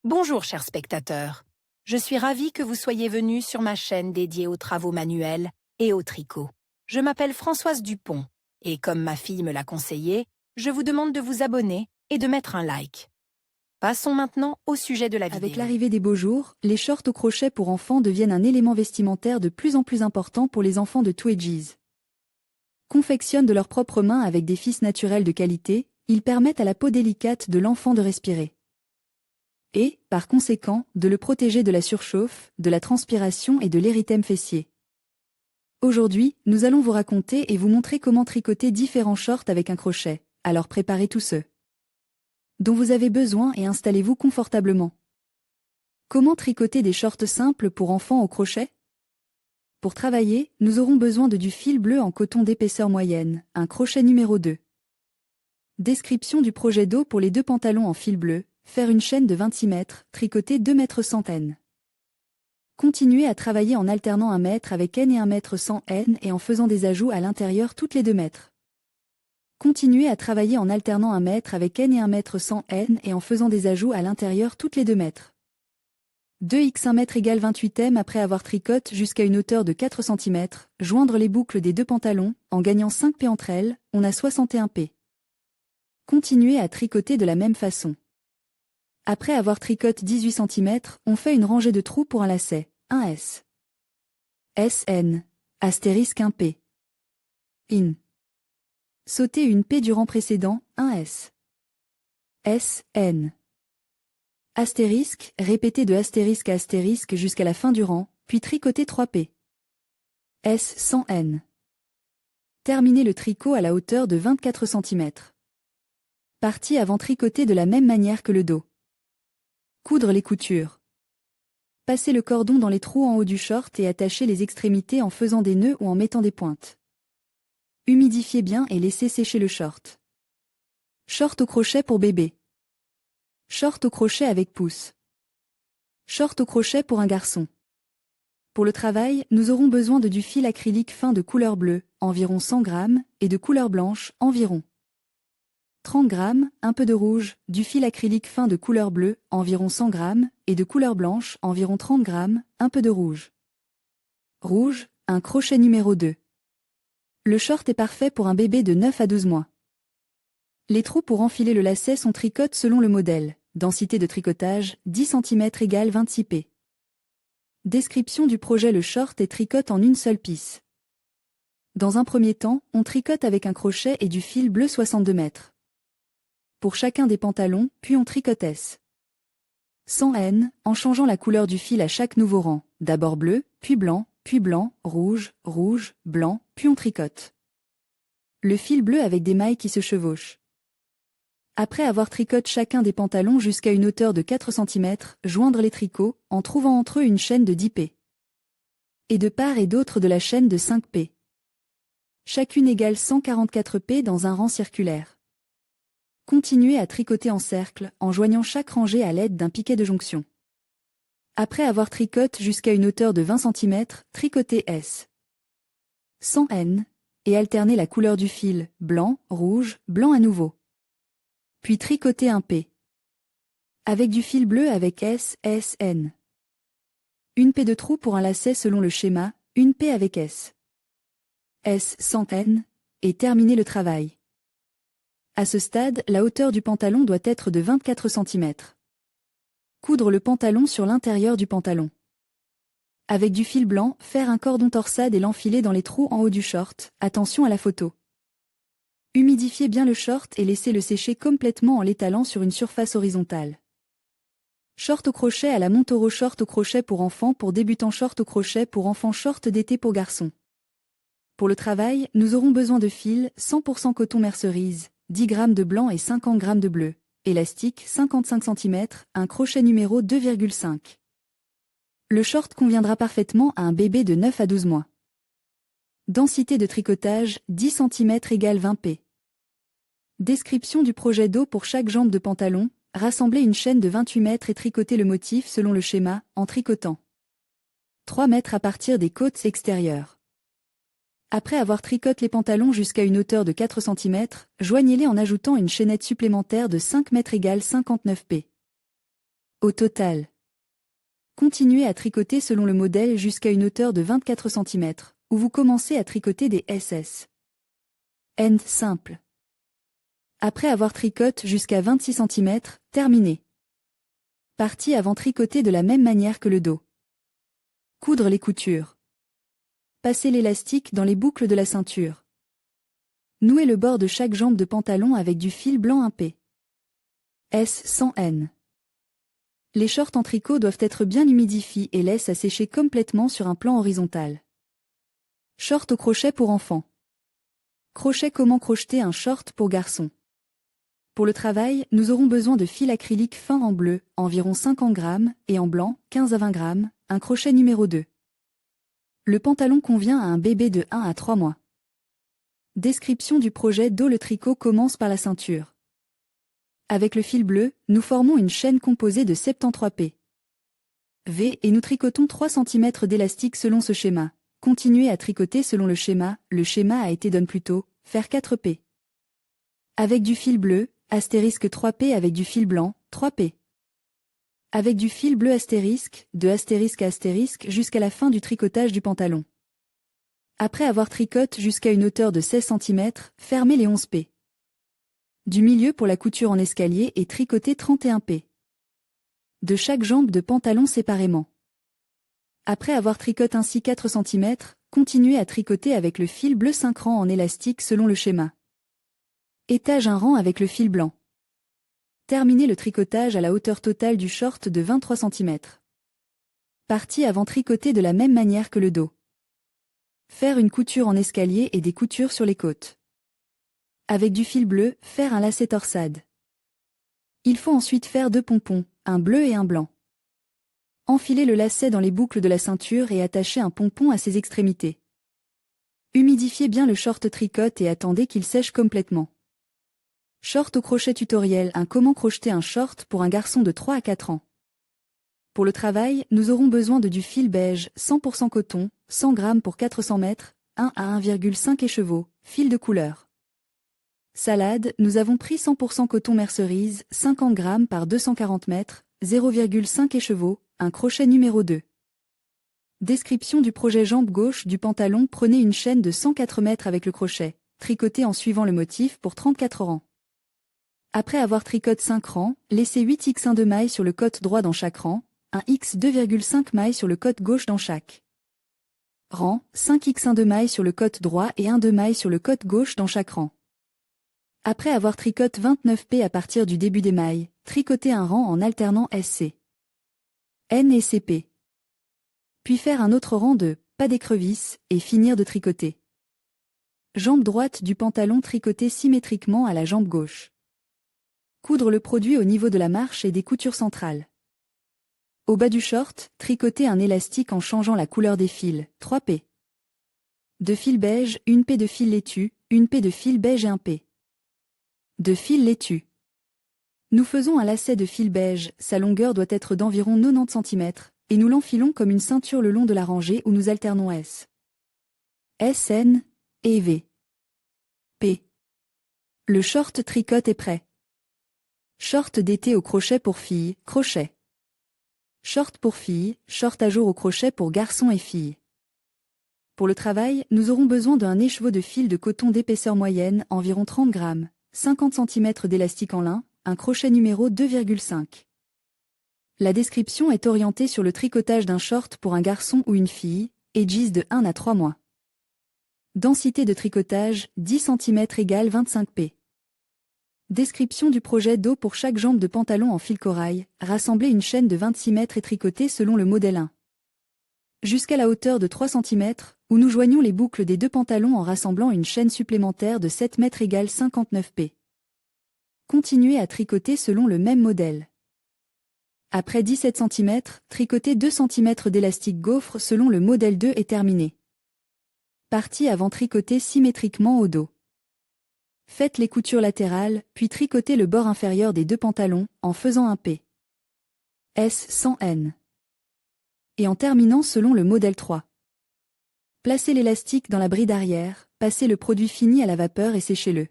Bonjour chers spectateurs, je suis ravie que vous soyez venus sur ma chaîne dédiée aux travaux manuels et au tricot. Je m'appelle Françoise Dupont et comme ma fille me l'a conseillé, je vous demande de vous abonner et de mettre un like. Passons maintenant au sujet de la vidéo. Avec l'arrivée des beaux jours, les shorts au crochet pour enfants deviennent un élément vestimentaire de plus en plus important pour les enfants de tous ages. Confectionnés de leurs propres mains avec des fils naturels de qualité, ils permettent à la peau délicate de l'enfant de respirer. Et, par conséquent, de le protéger de la surchauffe, de la transpiration et de l'érythème fessier. Aujourd'hui, nous allons vous raconter et vous montrer comment tricoter différents shorts avec un crochet, alors préparez tous ceux dont vous avez besoin et installez-vous confortablement. Comment tricoter des shorts simples pour enfants au crochet? Pour travailler, nous aurons besoin de du fil bleu en coton d'épaisseur moyenne, un crochet numéro 2. Description du projet d'eau pour les deux pantalons en fil bleu, faire une chaîne de 26 mètres, tricoter 2 mètres 100 N. Continuez à travailler en alternant 1 mètre avec N et 1 mètre 100 N et en faisant des ajouts à l'intérieur toutes les 2 mètres. Continuez à travailler en alternant 1 mètre avec N et 1 mètre 100 N et en faisant des ajouts à l'intérieur toutes les 2 mètres. 2x 1 mètre égale 28 M après avoir tricoté jusqu'à une hauteur de 4 cm, joindre les boucles des deux pantalons, en gagnant 5 P entre elles, on a 61 P. Continuez à tricoter de la même façon. Après avoir tricoté 18 cm, on fait une rangée de trous pour un lacet, 1 S. SN. Astérisque 1 P. In. Sautez une P du rang précédent, 1 S. SN. Astérisque, répétez de astérisque à astérisque jusqu'à la fin du rang, puis tricotez 3 P. S 100 N. Terminez le tricot à la hauteur de 24 cm. Partie avant tricoter de la même manière que le dos. Coudre les coutures. Passez le cordon dans les trous en haut du short et attachez les extrémités en faisant des nœuds ou en mettant des pointes. Humidifiez bien et laissez sécher le short. Short au crochet pour bébé. Short au crochet avec pouce. Short au crochet pour un garçon. Pour le travail, nous aurons besoin de du fil acrylique fin de couleur bleue, environ 100 g, et de couleur blanche, environ 30 g, un peu de rouge, du fil acrylique fin de couleur bleue, environ 100 g, et de couleur blanche, environ 30 g, un peu de rouge. Rouge, un crochet numéro 2. Le short est parfait pour un bébé de 9 à 12 mois. Les trous pour enfiler le lacet sont tricotés selon le modèle. Densité de tricotage, 10 cm égale 26 P. Description du projet. Le short est tricoté en une seule pisse. Dans un premier temps, on tricote avec un crochet et du fil bleu 62 mètres. Pour chacun des pantalons, puis on tricote S. 100 N, en changeant la couleur du fil à chaque nouveau rang, d'abord bleu, puis blanc, rouge, rouge, blanc, puis on tricote le fil bleu avec des mailles qui se chevauchent. Après avoir tricoté chacun des pantalons jusqu'à une hauteur de 4 cm, joindre les tricots, en trouvant entre eux une chaîne de 10 P. Et de part et d'autre de la chaîne de 5 P. Chacune égale 144 P dans un rang circulaire. Continuez à tricoter en cercle, en joignant chaque rangée à l'aide d'un piquet de jonction. Après avoir tricoté jusqu'à une hauteur de 20 cm, tricotez S. 100 N, et alternez la couleur du fil, blanc, rouge, blanc à nouveau. Puis tricotez un P. Avec du fil bleu avec S, SN. Une P de trou pour un lacet selon le schéma, une P avec S. S 100 N, et terminez le travail. À ce stade, la hauteur du pantalon doit être de 24 cm. Coudre le pantalon sur l'intérieur du pantalon. Avec du fil blanc, faire un cordon torsade et l'enfiler dans les trous en haut du short, attention à la photo. Humidifiez bien le short et laissez-le sécher complètement en l'étalant sur une surface horizontale. Short au crochet à la Montoro. Short au crochet pour enfants pour débutants. Short au crochet pour enfants. Short d'été pour garçons. Pour le travail, nous aurons besoin de fil 100% coton mercerise, 10 g de blanc et 50 g de bleu, élastique 55 cm, un crochet numéro 2,5. Le short conviendra parfaitement à un bébé de 9 à 12 mois. Densité de tricotage, 10 cm égale 20 P. Description du projet d'eau pour chaque jambe de pantalon, rassemblez une chaîne de 28 mètres et tricotez le motif selon le schéma, en tricotant 3 mètres à partir des côtes extérieures. Après avoir tricoté les pantalons jusqu'à une hauteur de 4 cm, joignez-les en ajoutant une chaînette supplémentaire de 5 mètres égale 59 P. Au total, continuez à tricoter selon le modèle jusqu'à une hauteur de 24 cm, où vous commencez à tricoter des SS. End simple. Après avoir tricoté jusqu'à 26 cm, terminez. Partie avant tricoter de la même manière que le dos. Coudre les coutures. Passez l'élastique dans les boucles de la ceinture. Nouez le bord de chaque jambe de pantalon avec du fil blanc impé. S100N. Les shorts en tricot doivent être bien humidifiés et laissent à sécher complètement sur un plan horizontal. Short au crochet pour enfants. Crochet. Comment crocheter un short pour garçon? Pour le travail, nous aurons besoin de fil acrylique fin en bleu, environ 50 grammes, et en blanc, 15 à 20 grammes, un crochet numéro 2. Le pantalon convient à un bébé de 1 à 3 mois. Description du projet dos. Le tricot commence par la ceinture. Avec le fil bleu, nous formons une chaîne composée de 73 p. V et nous tricotons 3 cm d'élastique selon ce schéma. Continuez à tricoter selon le schéma a été donné plus tôt, faire 4 p. Avec du fil bleu, astérisque 3 p avec du fil blanc, 3 p. Avec du fil bleu astérisque, de astérisque à astérisque jusqu'à la fin du tricotage du pantalon. Après avoir tricoté jusqu'à une hauteur de 16 cm, fermez les 11 p. Du milieu pour la couture en escalier et tricotez 31 p. De chaque jambe de pantalon séparément. Après avoir tricoté ainsi 4 cm, continuez à tricoter avec le fil bleu 5 rangs en élastique selon le schéma. Étage un rang avec le fil blanc. Terminez le tricotage à la hauteur totale du short de 23 cm. Partie avant tricoter de la même manière que le dos. Faire une couture en escalier et des coutures sur les côtes. Avec du fil bleu, faire un lacet torsade. Il faut ensuite faire 2 pompons, un bleu et un blanc. Enfilez le lacet dans les boucles de la ceinture et attachez un pompon à ses extrémités. Humidifiez bien le short tricote et attendez qu'il sèche complètement. Short au crochet tutoriel. Comment crocheter un short pour un garçon de 3 à 4 ans. Pour le travail, nous aurons besoin de du fil beige, 100% coton, 100 g pour 400 mètres, 1 à 1,5 écheveaux, fil de couleur. Salade, nous avons pris 100% coton mercerise, 50 g par 240 mètres, 0,5 écheveaux, un crochet numéro 2. Description du projet jambe gauche du pantalon. Prenez une chaîne de 104 mètres avec le crochet, tricotez en suivant le motif pour 34 rangs. Après avoir tricoté 5 rangs, laissez 8 x1 de mailles sur le côté droit dans chaque rang, un x 2,5 mailles sur le côté gauche dans chaque rang, 5 x1 de mailles sur le côté droit et 1 de mailles sur le côté gauche dans chaque rang. Après avoir tricoté 29 p à partir du début des mailles, tricotez un rang en alternant SC, N et CP. Puis faire un autre rang de pas d'écrevisse et finir de tricoter. Jambe droite du pantalon tricotée symétriquement à la jambe gauche. Coudre le produit au niveau de la marche et des coutures centrales. Au bas du short, tricotez un élastique en changeant la couleur des fils, 3 p. De fil beige, 1 p de fil laitue, 1 p de fil beige et 1 p. De fil laitue. Nous faisons un lacet de fil beige, sa longueur doit être d'environ 90 cm, et nous l'enfilons comme une ceinture le long de la rangée où nous alternons S, SN et V. P. Le short tricote est prêt. Short d'été au crochet pour filles, crochet. Short pour filles, short à jour au crochet pour garçons et filles. Pour le travail, nous aurons besoin d'un écheveau de fil de coton d'épaisseur moyenne, environ 30 g, 50 cm d'élastique en lin, un crochet numéro 2,5. La description est orientée sur le tricotage d'un short pour un garçon ou une fille, ages de 1 à 3 mois. Densité de tricotage, 10 cm égale 25 p. Description du projet dos. Pour chaque jambe de pantalon en fil corail, rassemblez une chaîne de 26 mètres et tricotez selon le modèle 1. Jusqu'à la hauteur de 3 cm, où nous joignons les boucles des deux pantalons en rassemblant une chaîne supplémentaire de 7 mètres égale 59 p. Continuez à tricoter selon le même modèle. Après 17 cm, tricotez 2 cm d'élastique gaufre selon le modèle 2 et terminé. Partie avant tricotée symétriquement au dos. Faites les coutures latérales, puis tricotez le bord inférieur des deux pantalons, en faisant un P. S sans N. Et en terminant selon le modèle 3. Placez l'élastique dans la bride arrière, passez le produit fini à la vapeur et séchez-le.